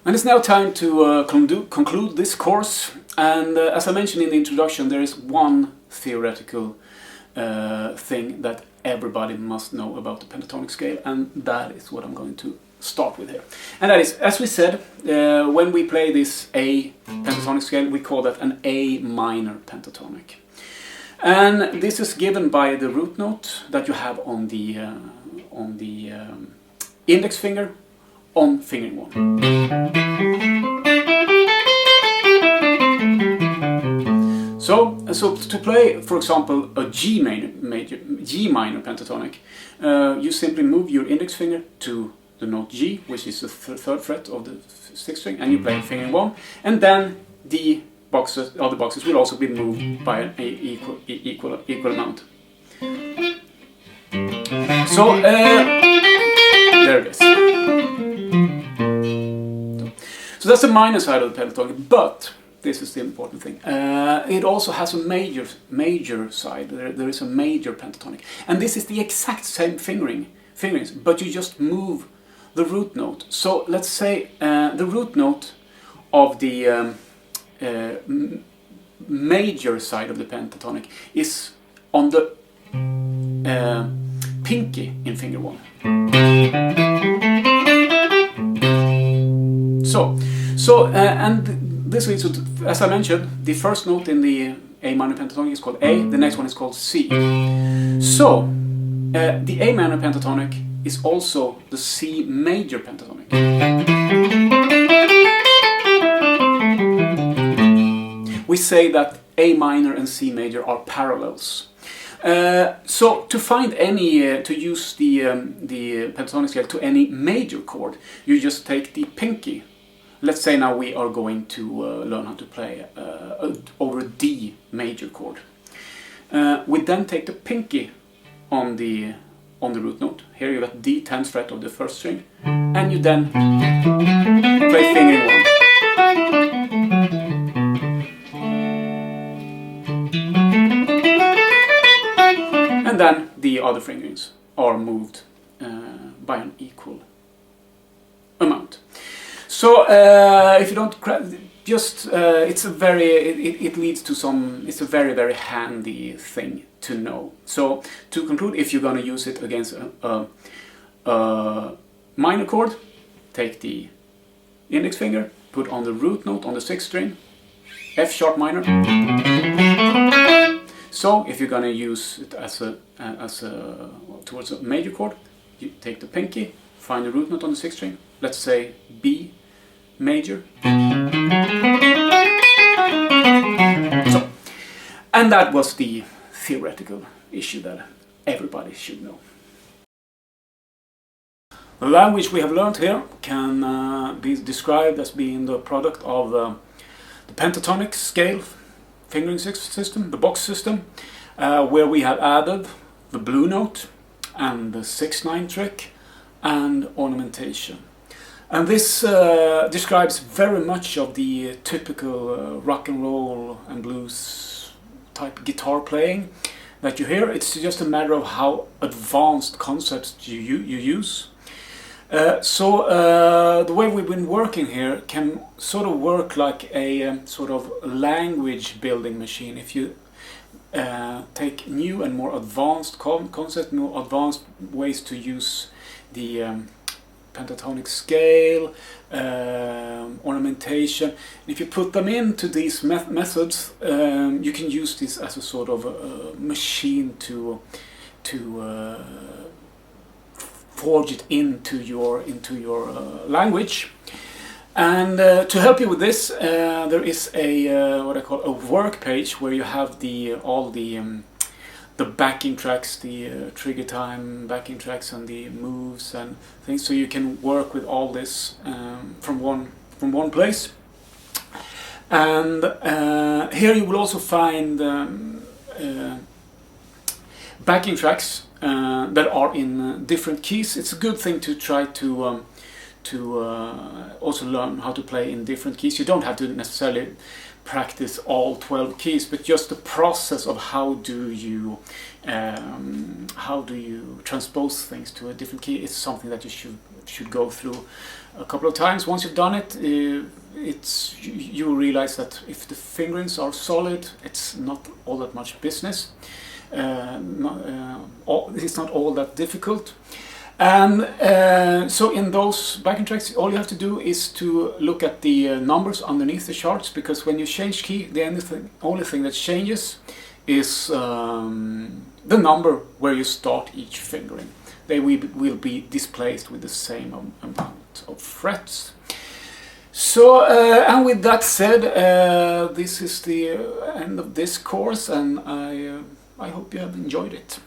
And it's now time to conclude this course, and as I mentioned in the introduction, there is one theoretical thing that everybody must know about the pentatonic scale, and that is what I'm going to start with here. And that is, as we said, when we play this A pentatonic scale, we call that an A minor pentatonic. And this is given by the root note that you have on the index finger on fingering 1. So to play, for example, a G minor pentatonic, you simply move your index finger to the note G, which is the third fret of the 6th string, and you play fingering 1, and then the other boxes will also be moved by an equal amount. So there it is. So that's the minor side of the pentatonic, but this is the important thing. It also has a major side. There is a major pentatonic, and this is the exact same fingerings, but you just move the root note. So let's say the root note of the major side of the pentatonic is on the pinky in finger 1. And this leads to, as I mentioned, the first note in the A minor pentatonic is called A, the next one is called C. So the A minor pentatonic is also the C major pentatonic. We say that A minor and C major are parallels. So to find any, to use the pentatonic scale to any major chord, you just take the pinky. Let's say now we are going to learn how to play over a D major chord. We then take the pinky on the root note. Here you got D 10th fret of the 1st string, and you then play fingering 1. And then the other fingerings are moved by an equal amount. So if you don't just it's a very handy thing to know. So to conclude, if you're going to use it against a minor chord, take the index finger, put on the root note on the 6th string, F sharp minor. So if you're going to use it towards a major chord, you take the pinky, find the root note on the 6th string, let's say B major. So, and that was the theoretical issue that everybody should know. The language we have learned here can be described as being the product of the pentatonic scale fingering system, the box system, where we have added the blue note and the 6/9 trick and ornamentation. And this describes very much of the typical rock and roll and blues type guitar playing that you hear. It's just a matter of how advanced concepts you use. The way we've been working here can sort of work like a sort of language building machine. If you take new and more advanced concepts, more advanced ways to use the pentatonic scale, ornamentation, and if you put them into these methods, you can use this as a sort of machine to forge it into your language. And to help you with this, there is a what I call a work page where you have all the backing tracks, the trigger time backing tracks, and the moves and things, so you can work with all this from one place. And here you will also find backing tracks that are in different keys. It's a good thing to try to also learn how to play in different keys. You don't have to necessarily practice all 12 keys, but just the process of how do you transpose things to a different key is something that you should go through a couple of times. Once you've done it, you realize that if the fingerings are solid, it's not all that much business. It's not all that difficult. And so in those backing tracks, all you have to do is to look at the numbers underneath the charts, because when you change key, the only thing that changes is the number where you start each fingering. They will be displaced with the same amount of frets. So, and with that said, this is the end of this course, and I hope you have enjoyed it.